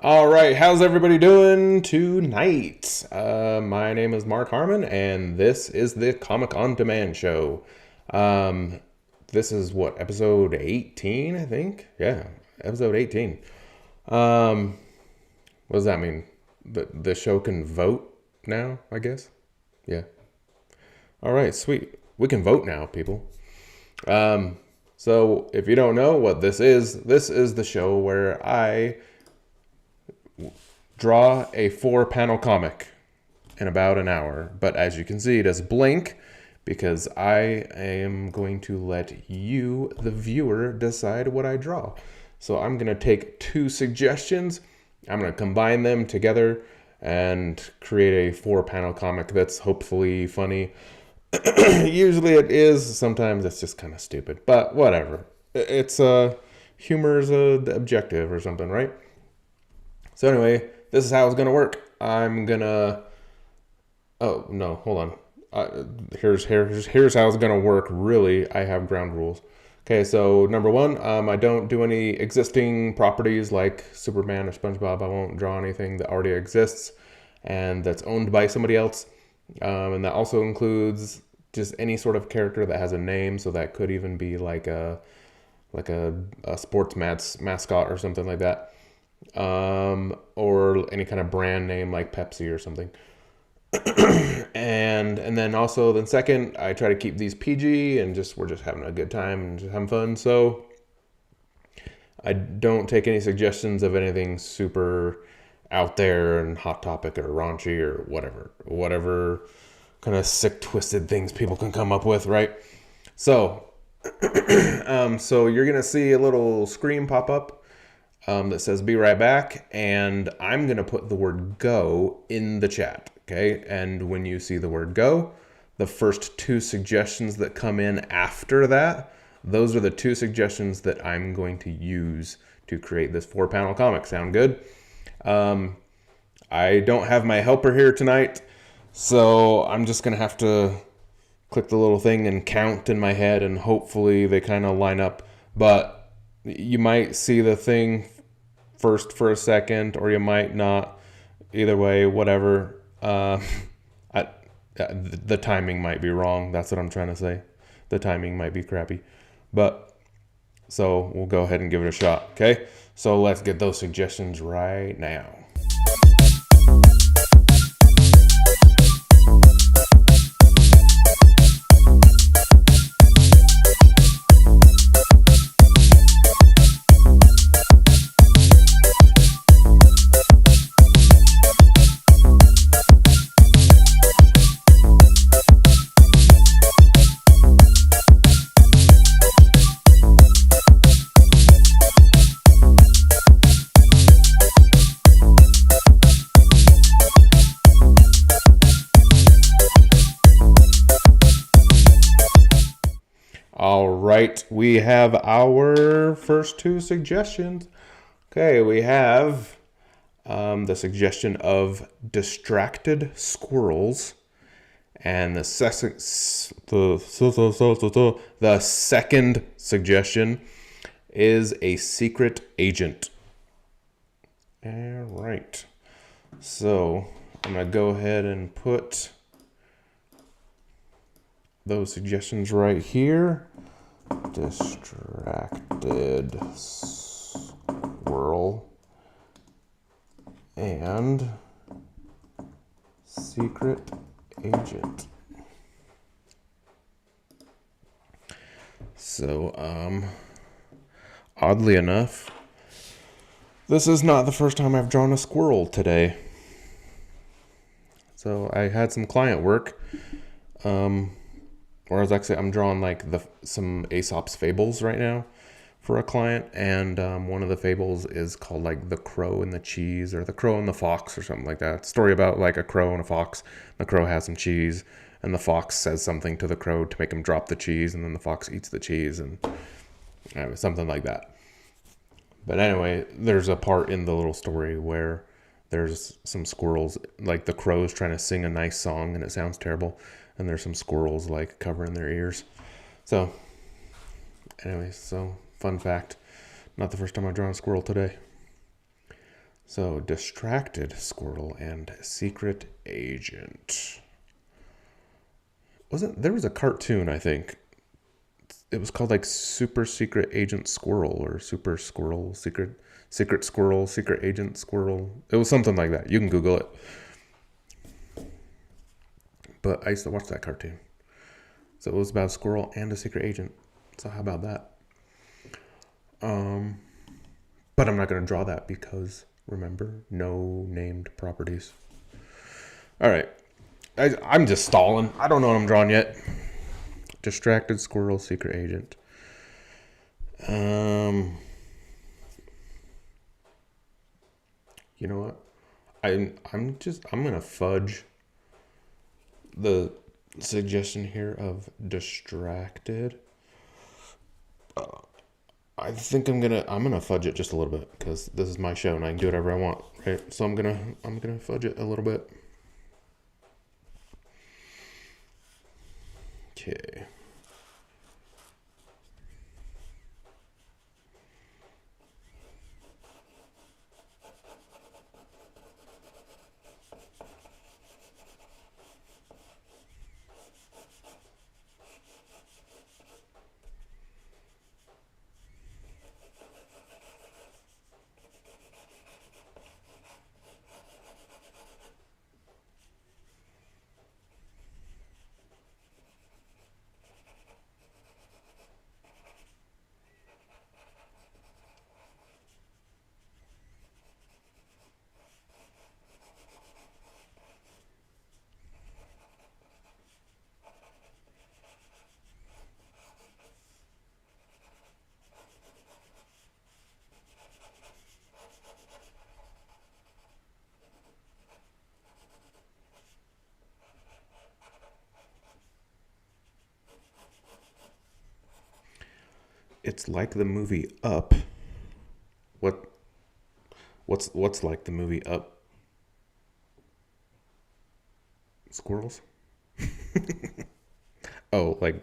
All right, how's everybody doing tonight? My name is Mark Harmon, and this is the Comic on Demand show. Um, this is what, episode 18, I think? Yeah, episode 18. Um, what does that mean? The show can vote now, I guess? Yeah. All right, sweet. We can vote now, people. Um, so if you don't know what this is the show where I draw a 4-panel comic in about an hour. But as you can see, it does blink because I am going to let you, the viewer, decide what I draw. So I'm going to take 2 suggestions. I'm going to combine them together and create a 4-panel comic that's hopefully funny. Usually it is. Sometimes it's just kind of stupid. But whatever. It's humor is the objective or something, right? So anyway, this is how it's gonna work. I'm gonna. Oh no, hold on. Here's how it's gonna work. Really, I have ground rules. Okay, so number one, I don't do any existing properties like Superman or SpongeBob. I won't draw anything that already exists and that's owned by somebody else. And that also includes just any sort of character that has a name. So that could even be like a sports mascot or something like that. Or any kind of brand name like Pepsi or something. and then second, I try to keep these PG and we're just having a good time and just having fun. So I don't take any suggestions of anything super out there and hot topic or raunchy or whatever kind of sick twisted things people can come up with, right? So so you're gonna see a little screen pop up that says be right back, and I'm going to put the word go in the chat, okay? And when you see the word go, the first 2 suggestions that come in after that, those are the 2 suggestions that I'm going to use to create this 4-panel comic. Sound good? I don't have my helper here tonight, so I'm just going to have to click the little thing and count in my head, and hopefully they kind of line up. But you might see the thing first for a second, or you might not. Either way, whatever. The timing might be wrong. That's what I'm trying to say. The timing might be crappy. But, so we'll go ahead and give it a shot, okay? So let's get those suggestions right now. All right, we have our first 2 suggestions. Okay, we have the suggestion of distracted squirrels, and the second suggestion is a secret agent. All right, so I'm gonna go ahead and put those suggestions right here. Distracted squirrel and secret agent. So, oddly enough, this is not the first time I've drawn a squirrel today. So I had some client work, whereas actually I'm drawing like some Aesop's fables right now for a client, and one of the fables is called like The Crow and the Cheese, or The Crow and the Fox, or something like that. Story about like a crow and a fox. The crow has some cheese, and the fox says something to the crow to make him drop the cheese, and then the fox eats the cheese, and something like that. But anyway, there's a part in the little story where there's some squirrels, like the crow's trying to sing a nice song and it sounds terrible, and there's some squirrels like covering their ears. So anyway, so fun fact, not the first time I've drawn a squirrel today. So, distracted squirrel and secret agent. There was a cartoon, I think. It was called like Super Secret Agent Squirrel or Super Squirrel, Secret Squirrel, Secret Agent Squirrel. It was something like that. You can Google it. But I used to watch that cartoon. So it was about a squirrel and a secret agent. So how about that? But I'm not going to draw that because, remember, no named properties. All right. I'm just stalling. I don't know what I'm drawing yet. Distracted squirrel, secret agent. You know what? I'm gonna fudge the suggestion here of distracted. I think I'm gonna fudge it just a little bit because this is my show and I can do whatever I want, right? So I'm gonna fudge it a little bit. Okay. It's like the movie Up. What's like the movie Up? Squirrels? Oh, like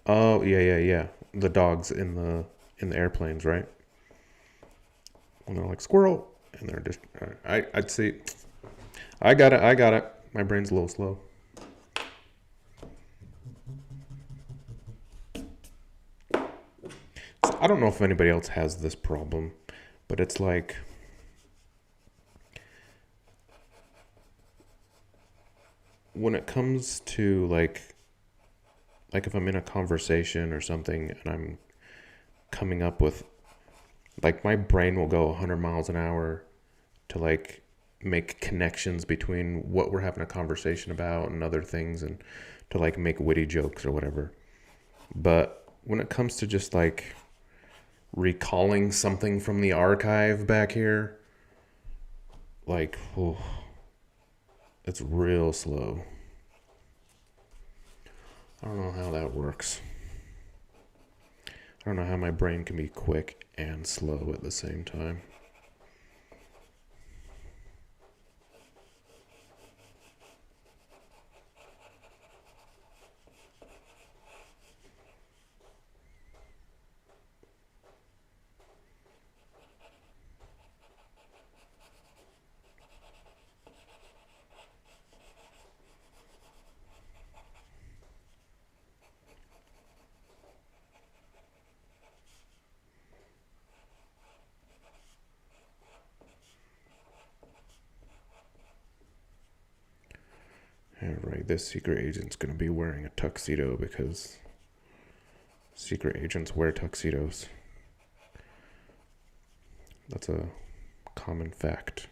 yeah. The dogs in the airplanes, right? And they're like squirrel, and they're just. I'd say, I got it. My brain's a little slow. So I don't know if anybody else has this problem, but it's like when it comes to like if I'm in a conversation or something and I'm coming up with like my brain will go 100 miles an hour to like make connections between what we're having a conversation about and other things and to like make witty jokes or whatever. But when it comes to just like recalling something from the archive back here, like, oh, it's real slow. I don't know how that works. I don't know how my brain can be quick and slow at the same time. Alright, this secret agent's gonna be wearing a tuxedo because secret agents wear tuxedos. That's a common fact.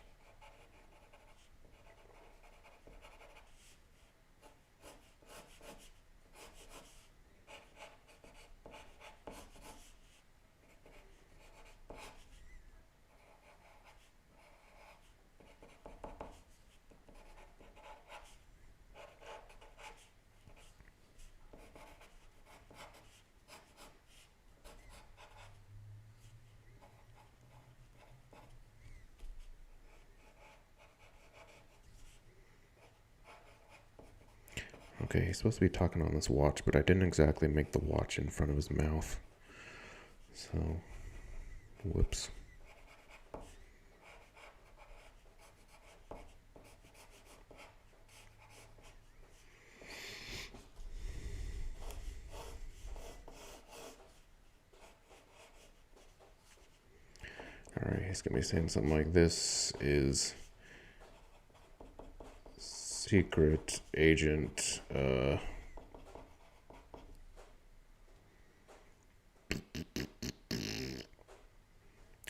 Okay, he's supposed to be talking on this watch, but I didn't exactly make the watch in front of his mouth. So, whoops. he's gonna be saying something like, "This is secret agent."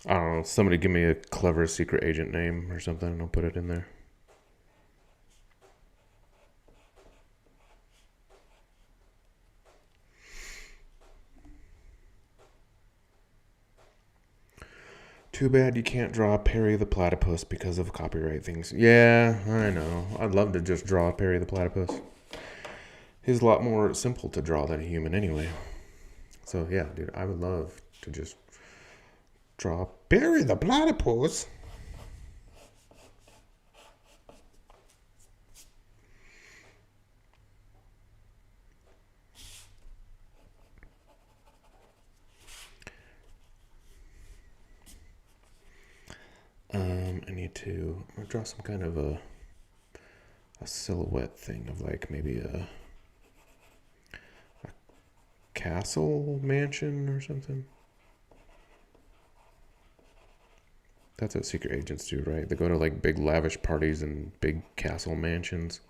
I don't know. Somebody give me a clever secret agent name or something, and I'll put it in there. Too bad you can't draw Perry the Platypus because of copyright things. Yeah, I know. I'd love to just draw Perry the Platypus. He's a lot more simple to draw than a human anyway. So yeah, dude, I would love to just draw Perry the Platypus. I need to draw some kind of a silhouette thing of like maybe a castle mansion or something. That's what secret agents do, right? They go to like big lavish parties and big castle mansions.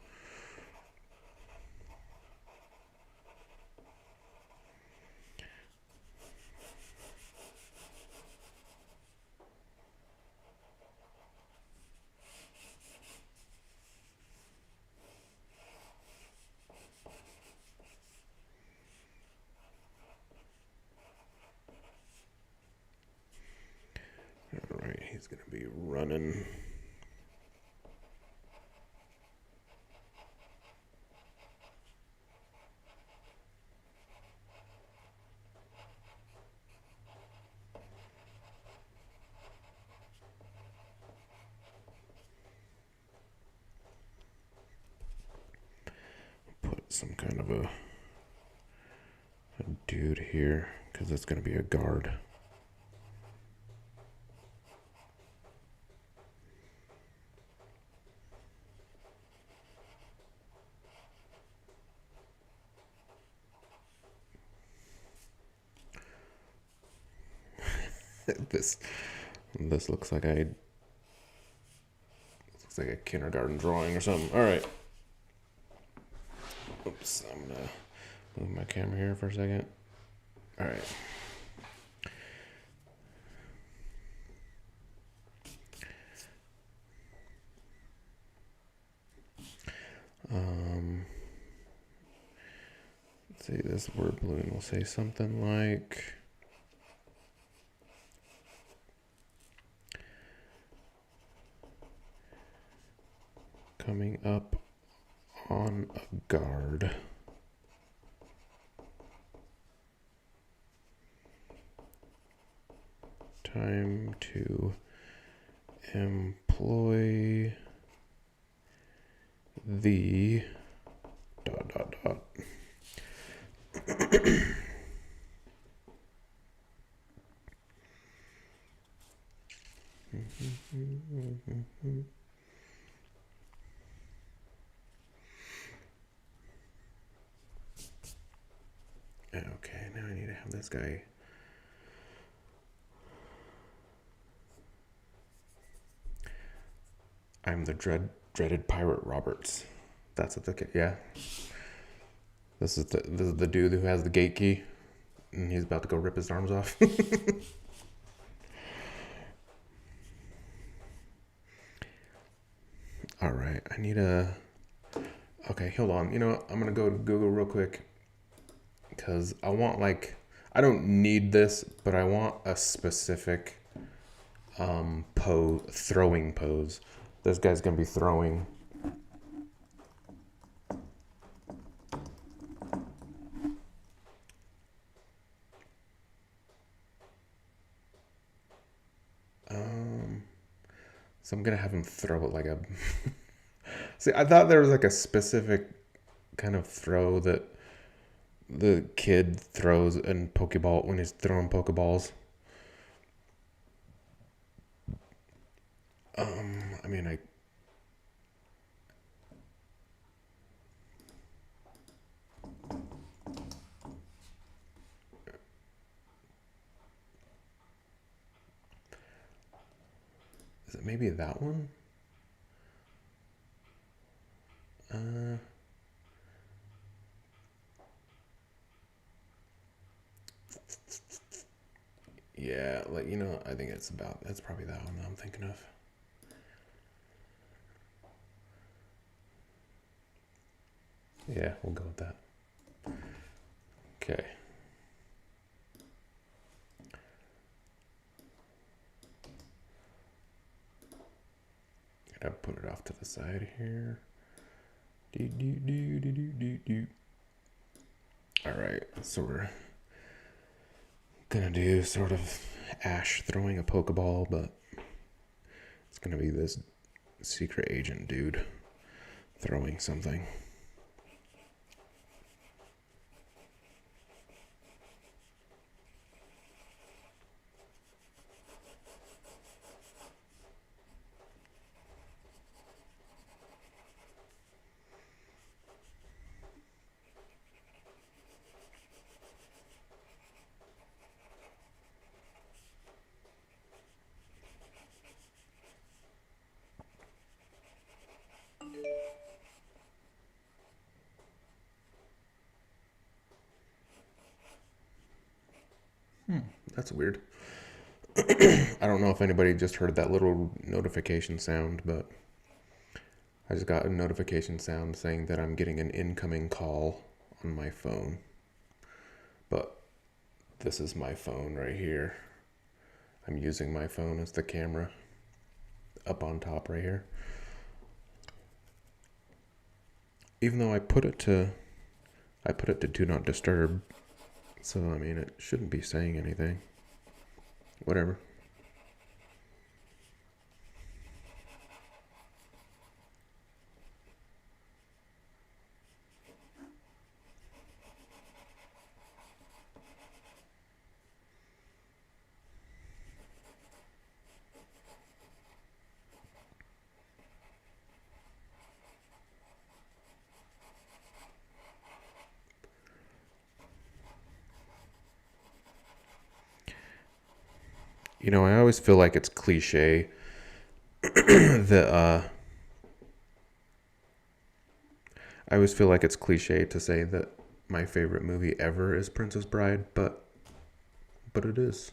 Alright, he's gonna be running. Put some kind of a dude here, because it's gonna be a guard. This looks like a kindergarten drawing or something. All right. Oops, I'm gonna move my camera here for a second. All right. Let's see, this word balloon will say something like, coming up on a guard. Time to employ the ... Okay, now I need to have this guy. I'm the dreaded pirate Roberts. That's what the yeah. This is the dude who has the gate key, and he's about to go rip his arms off. All right, I need a. Okay, hold on. You know what? I'm gonna go to Google real quick because I want like I don't need this, but I want a specific throwing pose. This guy's gonna be throwing. So I'm gonna have him throw it like a. See, I thought there was like a specific kind of throw that the kid throws in Pokeball when he's throwing Pokeballs. I mean, it maybe that one? Yeah, like, I think that's probably that one that I'm thinking of. Yeah, we'll go with that. Okay. Gotta put it off to the side here. Alright, so we're gonna do sort of Ash throwing a Pokeball, but it's gonna be this secret agent dude throwing something. That's weird. I don't know if anybody just heard that little notification sound, but I just got a notification sound saying that I'm getting an incoming call on my phone. But this is my phone right here. I'm using my phone as the camera up on top right here. Even though I put it to do not disturb, so I mean it shouldn't be saying anything. Whatever. I always feel like it's cliche that I always feel like it's cliche to say that my favorite movie ever is Princess Bride, but it is,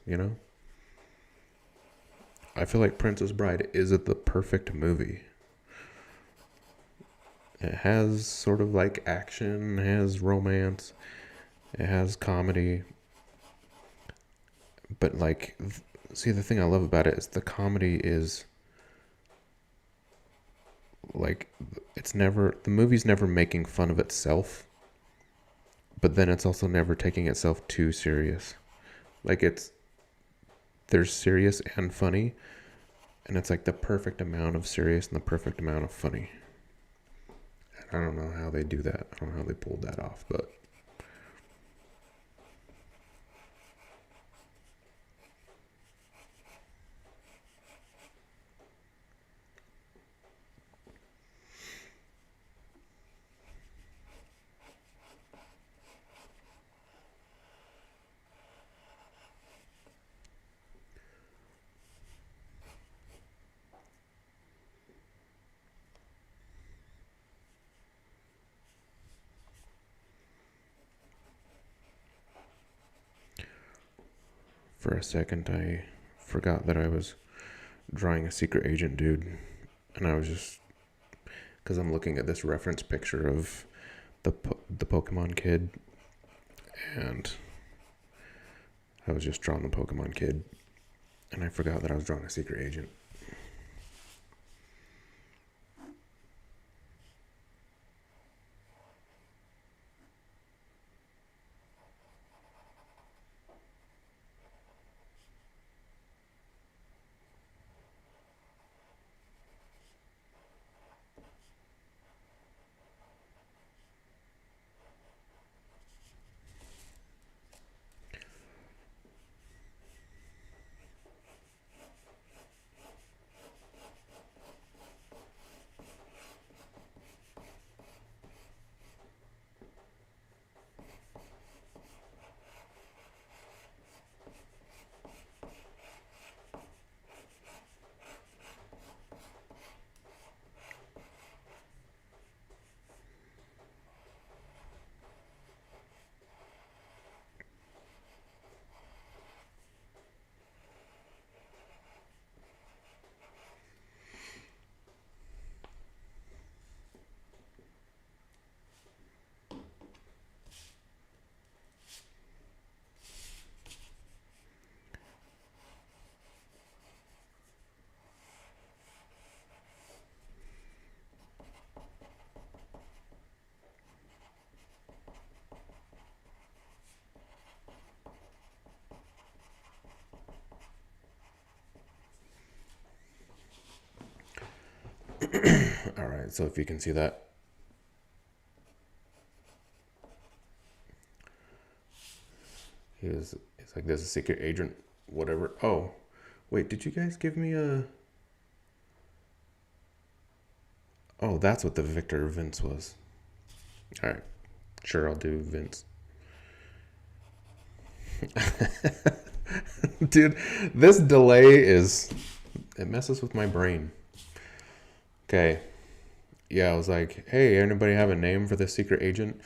I feel like Princess Bride is the perfect movie. It has sort of like action, it has romance, it has comedy. But see, the thing I love about it is the comedy is like the movie's never making fun of itself, but then it's also never taking itself too serious. Like there's serious and funny, and it's like the perfect amount of serious and the perfect amount of funny. And I don't know how they do that. I don't know how they pulled that off, but for a second I forgot that I was drawing a secret agent dude, and I was just because I'm looking at this reference picture of the Pokemon kid, and I was just drawing the Pokemon kid, and I forgot that I was drawing a secret agent. All right, so if you can see that. He's like, there's a secret agent, whatever. Oh, wait, did you guys give me a... Oh, that's what the Victor Vince was. All right, sure, I'll do Vince. Dude, this delay is... It messes with my brain. Okay. Yeah, I was like, hey, anybody have a name for this secret agent?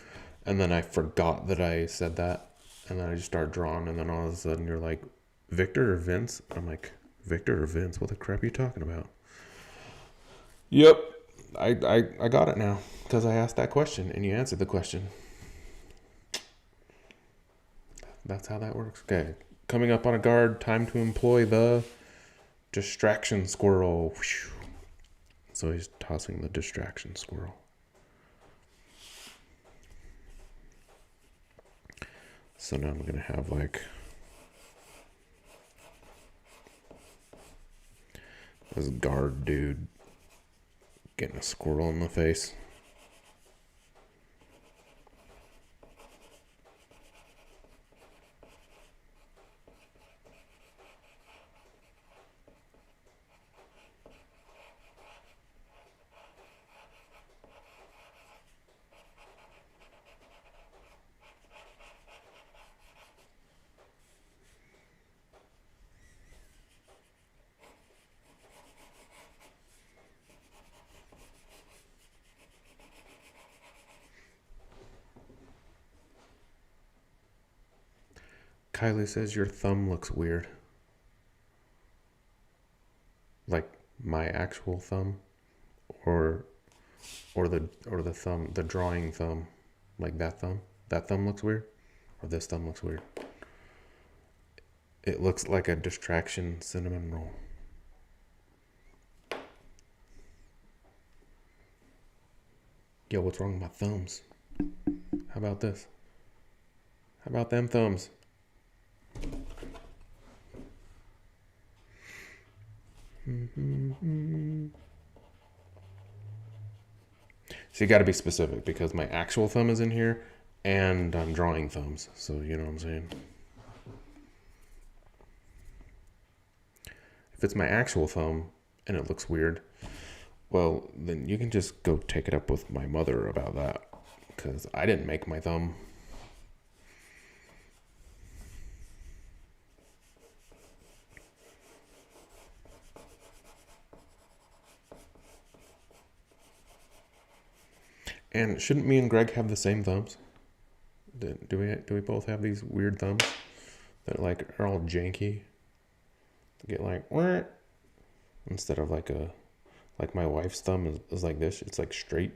And then I forgot that I said that. And then I just started drawing. And then all of a sudden you're like, Victor or Vince? I'm like, Victor or Vince? What the crap are you talking about? Yep. I got it now. Because I asked that question and you answered the question. That's how that works. Okay. Coming up on a guard, time to employ the distraction squirrel. So he's tossing the distraction squirrel. So now I'm going to have like this guard dude getting a squirrel in the face. Kylie says your thumb looks weird. Like my actual thumb, or the thumb, the drawing thumb, like that thumb. That thumb looks weird, or this thumb looks weird. It looks like a distraction cinnamon roll. Yo, what's wrong with my thumbs? How about this? How about them thumbs? So you got to be specific because my actual thumb is in here and I'm drawing thumbs. So you know what I'm saying? If it's my actual thumb and it looks weird, well, then you can just go take it up with my mother about that because I didn't make my thumb. And shouldn't me and Greg have the same thumbs? Do we both have these weird thumbs that like are all janky? Get like what? Instead of like my wife's thumb is like this. It's like straight,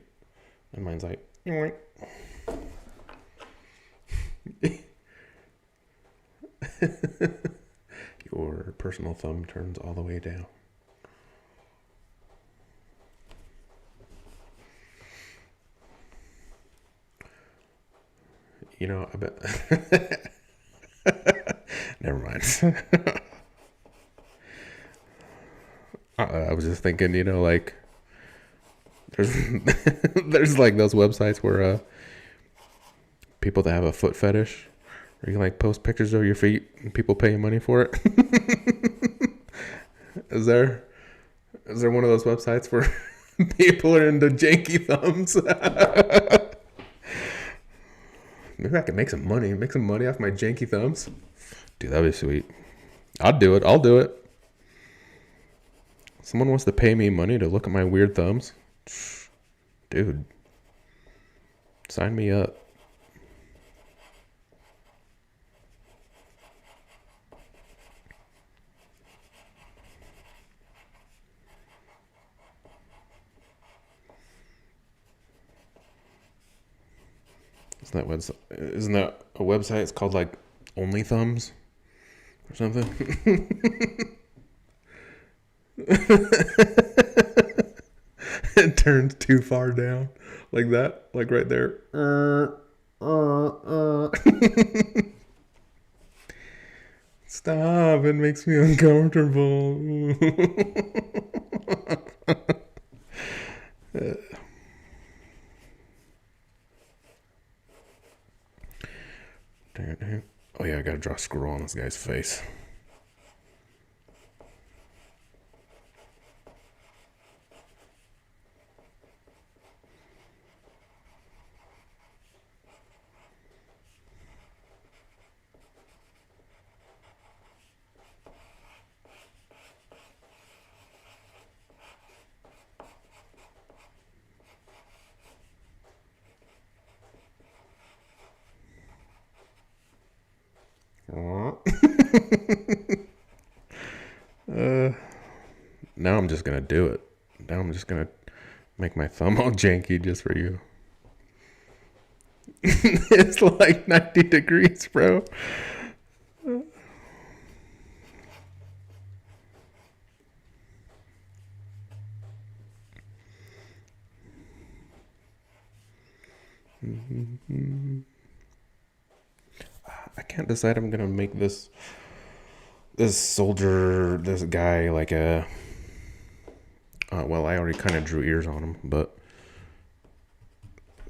and mine's like. Your personal thumb turns all the way down. You know, I bet. Never mind. I was just thinking, you know, like there's like those websites where people that have a foot fetish, where you can like post pictures of your feet and people pay you money for it. Is there one of those websites where people are into janky thumbs? Maybe I can make some money off my janky thumbs. Dude, that'd be sweet. I'll do it. Someone wants to pay me money to look at my weird thumbs? Dude, sign me up. Isn't that a website? It's called like Only Thumbs or something. It turns too far down like that, like right there. Stop, it makes me uncomfortable. Dang it. Oh yeah, I gotta draw a squirrel on this guy's face. Now I'm just gonna do it. Now I'm just gonna make my thumb all janky just for you. It's like 90 degrees, bro. I can't decide. I'm gonna make this soldier, this guy, like a. Well, I already kind of drew ears on him, but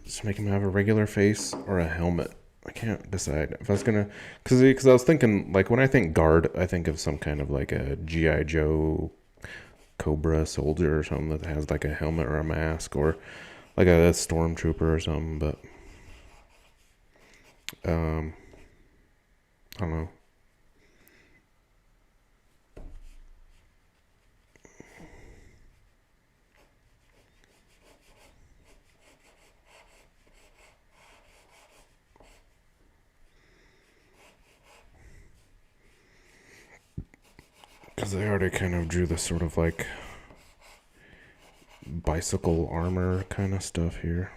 just make him have a regular face or a helmet. I can't decide if I was gonna, because I was thinking, like, when I think guard, I think of some kind of like a GI Joe Cobra soldier or something that has like a helmet or a mask, or like a stormtrooper or something. But I don't know. Because I already kind of drew the sort of like bicycle armor kind of stuff here.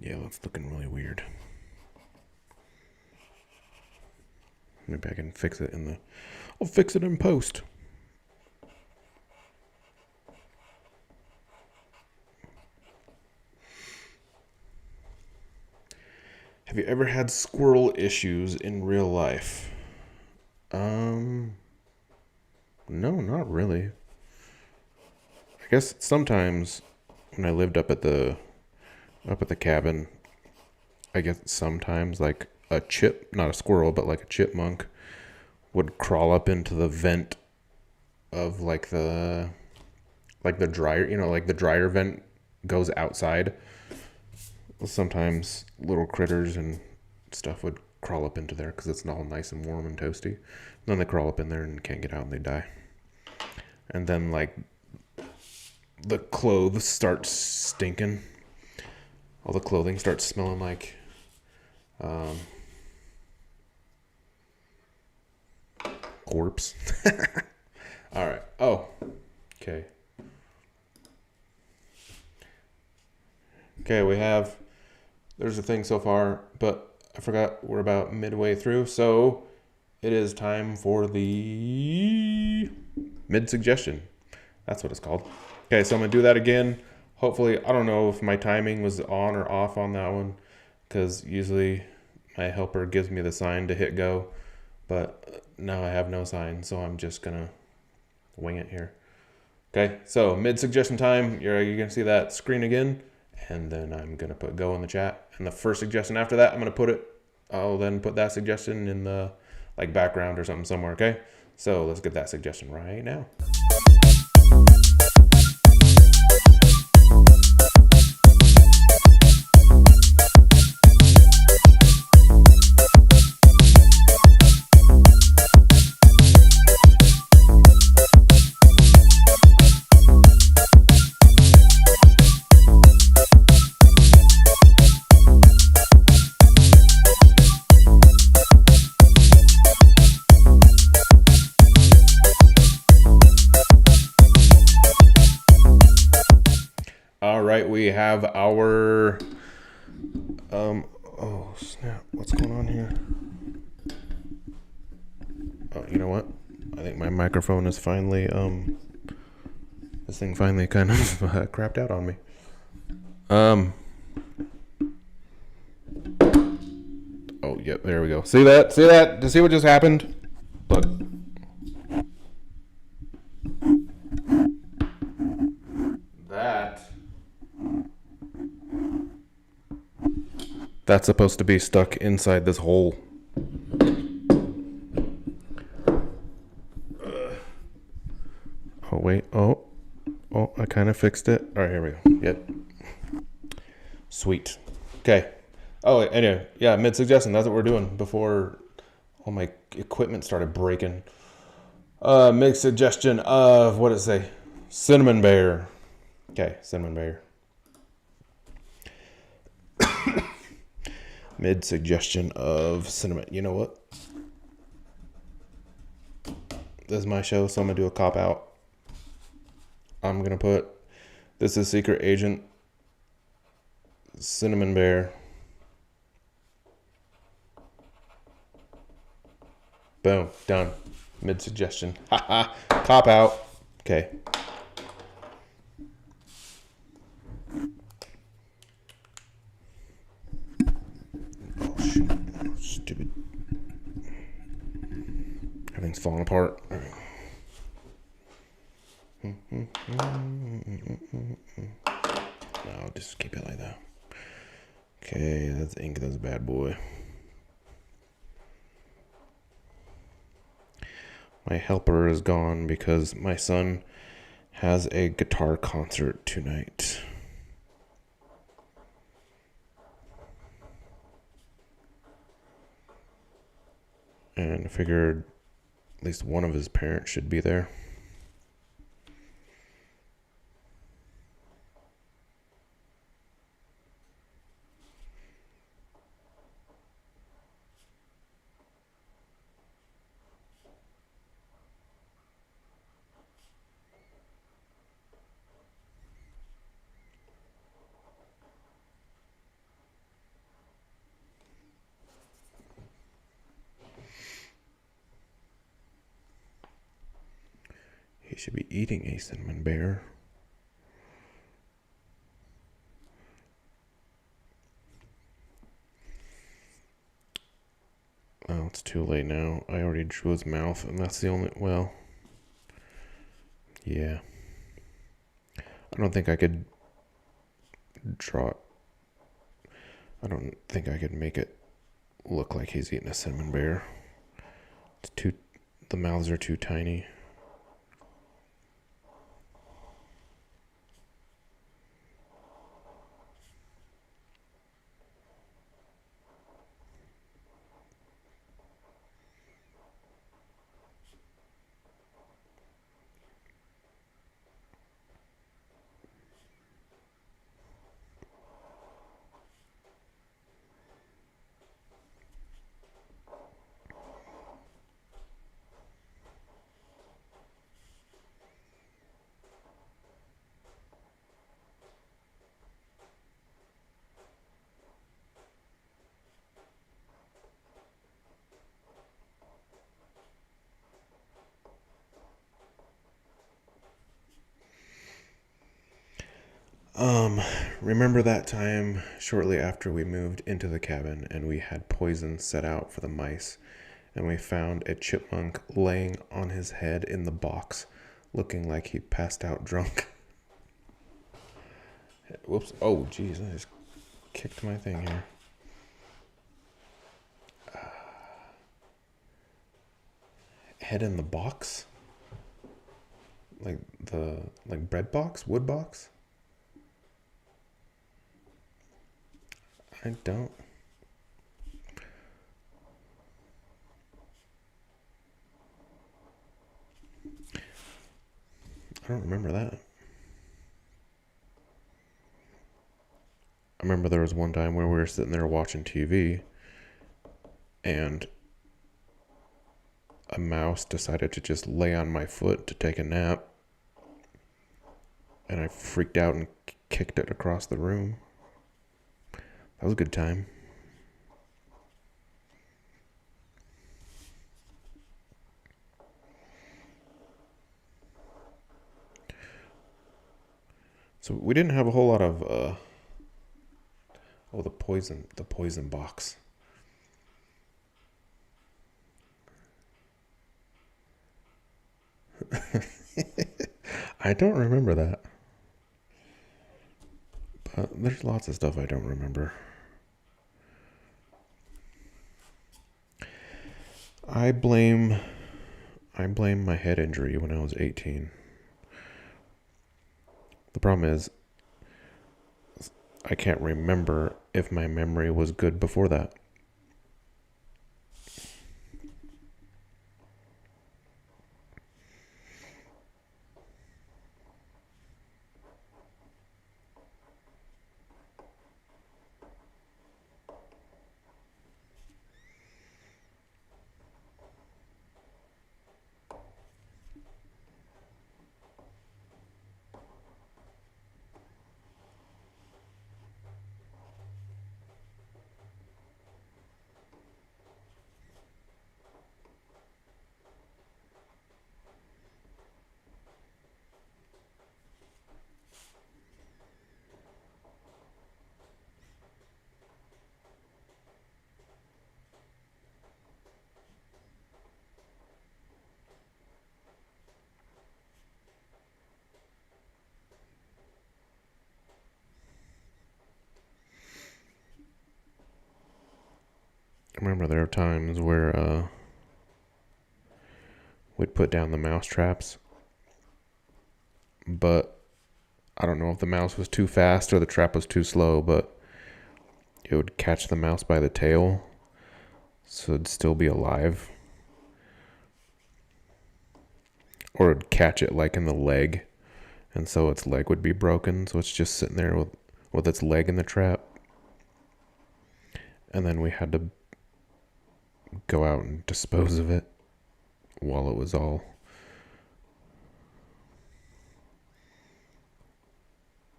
Yeah, that's looking really weird. Maybe I can fix it I'll fix it in post. Have you ever had squirrel issues in real life? No, not really. I guess sometimes when I lived up at the cabin, I guess sometimes like a not a squirrel, but like a chipmunk would crawl up into the vent of like the dryer, like the dryer vent goes outside. Sometimes little critters and stuff would crawl up into there because it's all nice and warm and toasty. And then they crawl up in there and can't get out and they die. And then like the clothes start stinking. All the clothing starts smelling like corpse. All right. Oh, okay. Okay, there's a thing so far, but I forgot we're about midway through, so it is time for the mid-suggestion. That's what it's called. Okay, so I'm going to do that again. Hopefully, I don't know if my timing was on or off on that one, because usually my helper gives me the sign to hit go, but now I have no sign, so I'm just going to wing it here. Okay, so mid-suggestion time, you're going to see that screen again, and then I'm going to put go in the chat. And the first suggestion after that, I'll then put that suggestion in the like background or something somewhere, okay? So let's get that suggestion right now. have our oh snap, what's going on here? Oh, you know what? I think my microphone is finally this thing finally kind of crapped out on me. Oh, yep, there we go. See that? See that? To see what just happened? Look. That's supposed to be stuck inside this hole. Oh, wait. Oh, I kind of fixed it. All right, here we go. Yep. Sweet. Okay. Oh, anyway. Yeah, mid-suggestion. That's what we're doing before all my equipment started breaking. Mid-suggestion of, what did it say? Cinnamon bear. Okay, cinnamon bear. Mid-suggestion of cinnamon. You know what? This is my show, so I'm going to do a cop-out. I'm going to put, this is Secret Agent Cinnamon Bear. Boom. Done. Mid-suggestion. Ha-ha. Cop-out. Okay. Oh, shoot. Stupid. Everything's falling apart. No, just keep it like that. Okay, that's ink. That's a bad boy. My helper is gone because my son has a guitar concert tonight. And I figured at least one of his parents should be there. He should be eating a cinnamon bear. Oh, it's too late now. I already drew his mouth, and that's the only... Well, yeah. I don't think I could draw... I don't think I could make it look like he's eating a cinnamon bear. It's too... The mouths are too tiny. Remember that time shortly after we moved into the cabin and we had poison set out for the mice and we found a chipmunk laying on his head in the box looking like he passed out drunk? Whoops. Oh, geez. I just kicked my thing here. Head in the box? Like bread box? Wood box? I don't. I don't remember that. I remember there was one time where we were sitting there watching TV and a mouse decided to just lay on my foot to take a nap. And I freaked out and kicked it across the room. That was a good time. So we didn't have a whole lot of the poison box. I don't remember that. But there's lots of stuff I don't remember. I blame my head injury when I was 18. The problem is I can't remember if my memory was good before that. I remember there were times where we'd put down the mouse traps, but I don't know if the mouse was too fast or the trap was too slow, but it would catch the mouse by the tail, so it'd still be alive. Or it'd catch it like in the leg, and so its leg would be broken, so it's just sitting there with its leg in the trap. And then we had to go out and dispose of it while it was all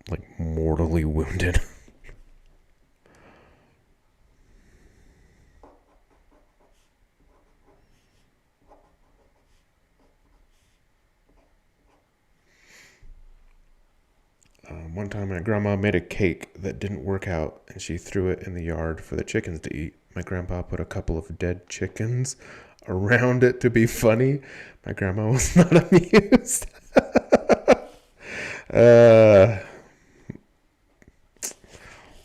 like mortally wounded. One time my grandma made a cake that didn't work out, and she threw it in the yard for the chickens to eat. My grandpa put a couple of dead chickens around it to be funny. My grandma was not amused.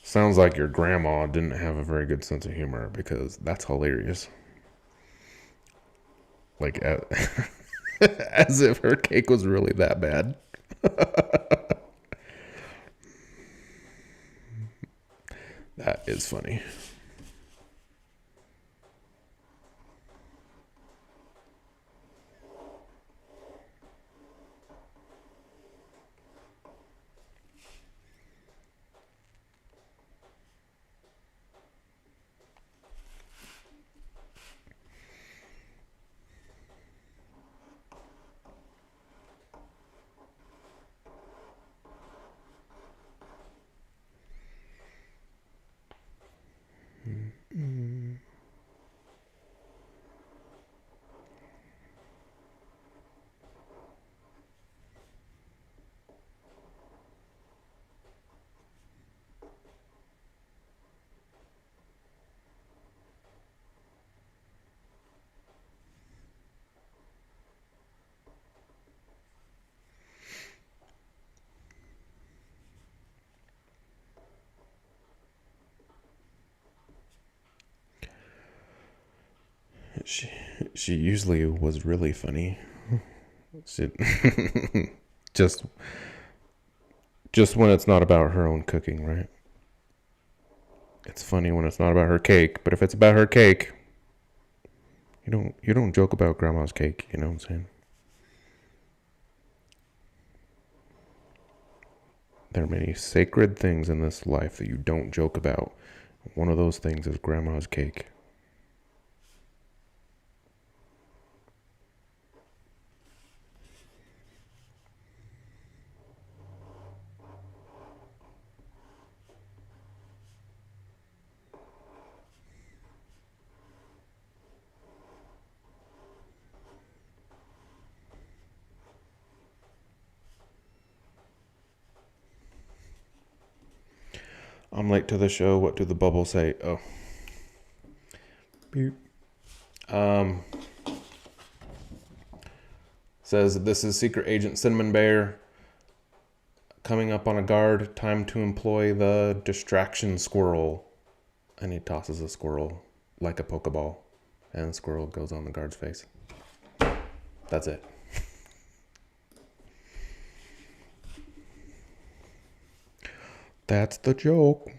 Sounds like your grandma didn't have a very good sense of humor, because that's hilarious. Like, as if her cake was really that bad. That is funny. She usually was really funny. She, just when it's not about her own cooking, right? It's funny when it's not about her cake, but if it's about her cake, you don't joke about grandma's cake, you know what I'm saying? There are many sacred things in this life that you don't joke about. One of those things is grandma's cake. I'm late to the show. What do the bubbles say? Oh. Beep. Says this is Secret Agent Cinnamon Bear coming up on a guard. Time to employ the distraction squirrel. And he tosses a squirrel like a Pokeball. And the squirrel goes on the guard's face. That's it. That's the joke.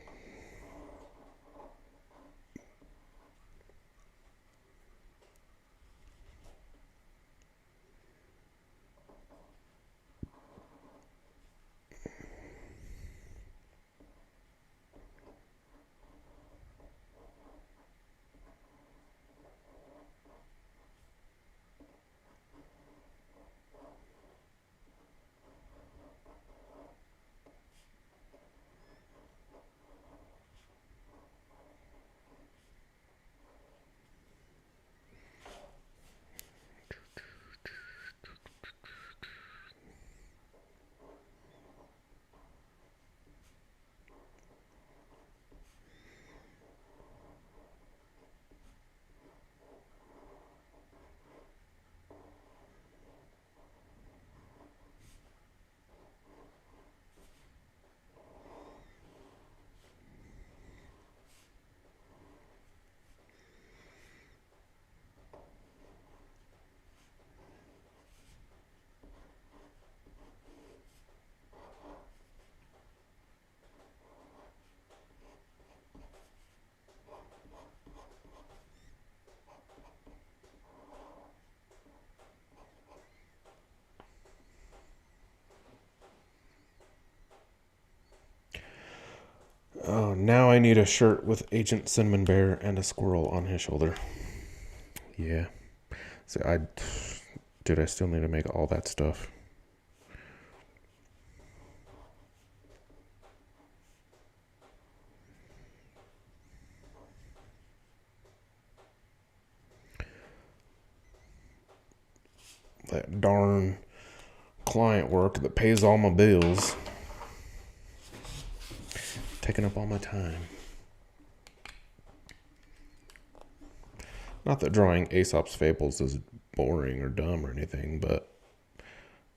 Oh, now I need a shirt with Agent Cinnamon Bear and a squirrel on his shoulder. Yeah. So dude, I still need to make all that stuff. That darn client work that pays all my bills. Taking up all my time. Not that drawing Aesop's Fables is boring or dumb or anything, but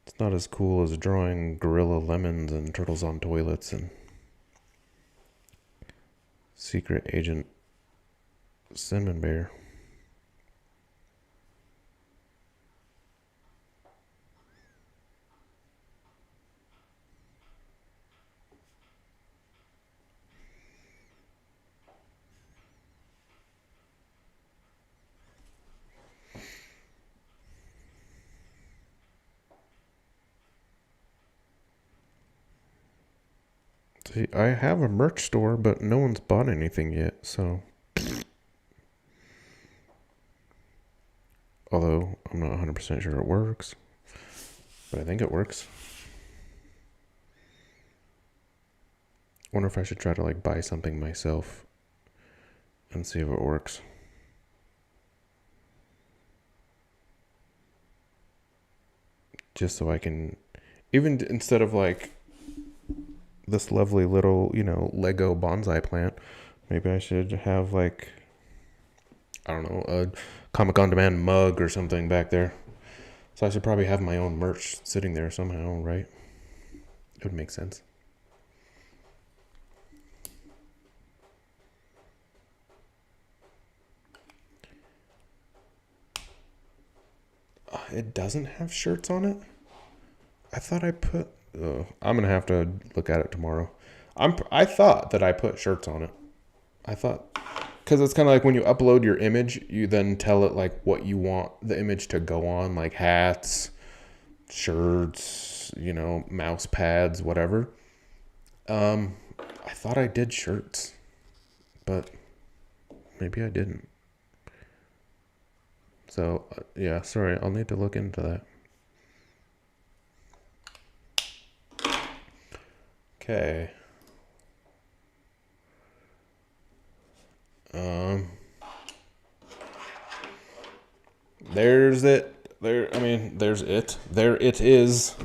it's not as cool as drawing gorilla lemons and turtles on toilets and Secret Agent Cinnamon Bear. See, I have a merch store, but no one's bought anything yet, so. Although, I'm not 100% sure it works. But I think it works. Wonder if I should try to, like, buy something myself and see if it works. Just so I can, even instead of, like, this lovely little, Lego bonsai plant, maybe I should have, like, I don't know, a Comic On Demand mug or something back there. So I should probably have my own merch sitting there somehow, right? It would make sense. It doesn't have shirts on it? I thought I put... I'm going to have to look at it tomorrow. I thought that I put shirts on it. I thought... Because it's kind of like when you upload your image, you then tell it like what you want the image to go on, like hats, shirts, mouse pads, whatever. I thought I did shirts, but maybe I didn't. So, yeah, sorry, I'll need to look into that. Okay. There's it. There's it. There it is.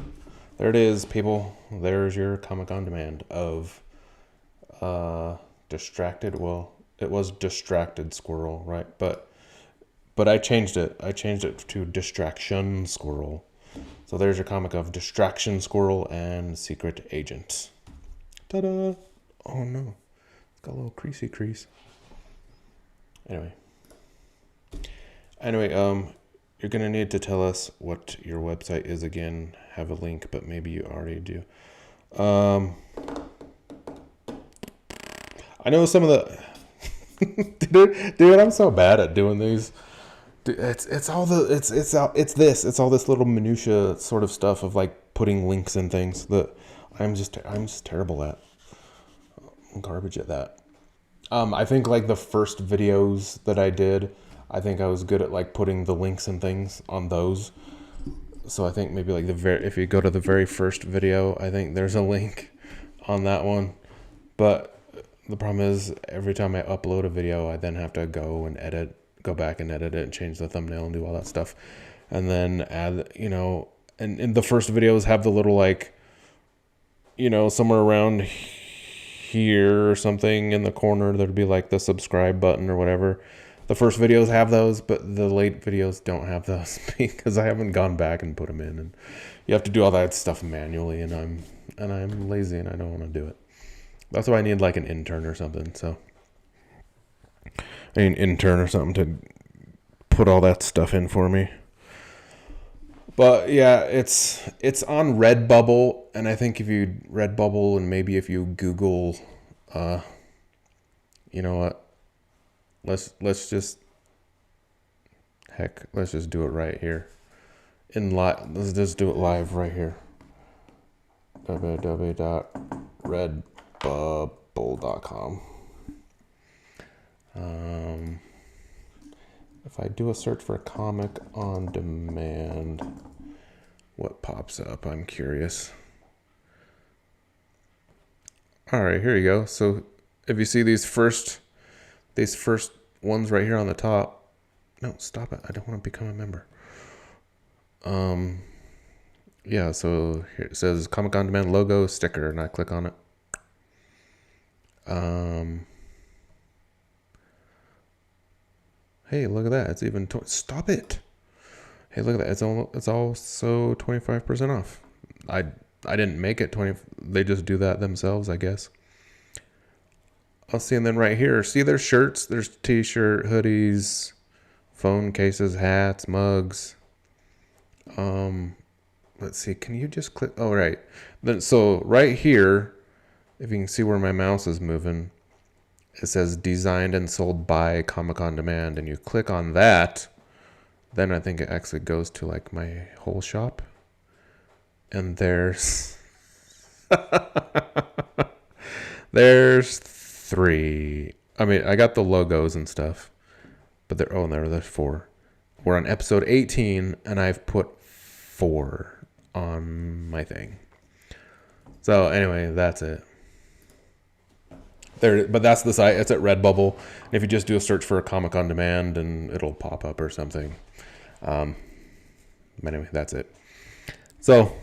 There it is, people. There's your Comic On Demand of Distracted. Well, it was Distracted Squirrel, right? But I changed it. I changed it to Distraction Squirrel. So there's your comic of Distraction Squirrel and Secret Agent. Ta-da! Oh no, it's got a little creasy crease. Anyway, you're gonna need to tell us what your website is again. Have a link, but maybe you already do. I know some of the dude. I'm so bad at doing these. Dude, it's all this little minutia sort of stuff of like putting links and things that I'm just terrible at. I'm garbage at that. I think like the first videos that I did, I think I was good at like putting the links and things on those. So I think maybe like if you go to the very first video, I think there's a link on that one. But the problem is every time I upload a video, I then have to go back and edit it and change the thumbnail and do all that stuff. And then add, and the first videos have the little like, somewhere around here or something in the corner, there'd be like the subscribe button or whatever. The first videos have those, but the late videos don't have those because I haven't gone back and put them in, and you have to do all that stuff manually, and I'm lazy and I don't want to do it. That's why I need like an intern or something. So I need an intern or something to put all that stuff in for me. But yeah, it's on Redbubble, and I think if you Redbubble and maybe if you Google, you know what? Let's just do it right here. Let's just do it live right here. www.redbubble.com. If I do a search for a comic on demand, what pops up? I'm curious. All right, here you go. So if you see these first ones right here on the top, no, stop it. I don't want to become a member. Yeah, so here it says Comic on Demand logo sticker, and I click on it. Hey, look at that. It's even stop it. Hey, look at that. It's also 25% off. I didn't make it 20. They just do that themselves, I guess. I'll see. And then right here, see there's shirts, there's t-shirt, hoodies, phone cases, hats, mugs. Let's see. Can you just click? Oh, right. Then so right here, if you can see where my mouse is moving, it says designed and sold by Comic on Demand, and you click on that, then I think it actually goes to like my whole shop, and there's there's 3. I mean, I got the logos and stuff, but there's 4. We're on episode 18, and I've put 4 on my thing. So anyway, that's it. But that's the site. It's at Redbubble. And if you just do a search for a Comic on Demand, and it'll pop up or something. But anyway, that's it. So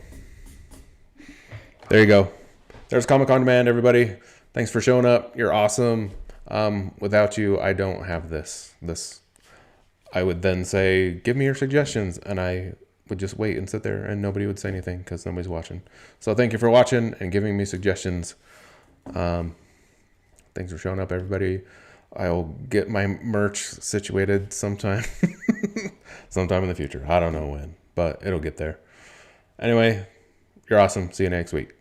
there you go. There's Comic on Demand, everybody. Thanks for showing up. You're awesome. Without you, I don't have this. I would then say, give me your suggestions, and I would just wait and sit there, and nobody would say anything because nobody's watching. So thank you for watching and giving me suggestions. Thanks for showing up, everybody. I'll get my merch situated sometime in the future. I don't know when, but it'll get there. Anyway, you're awesome. See you next week.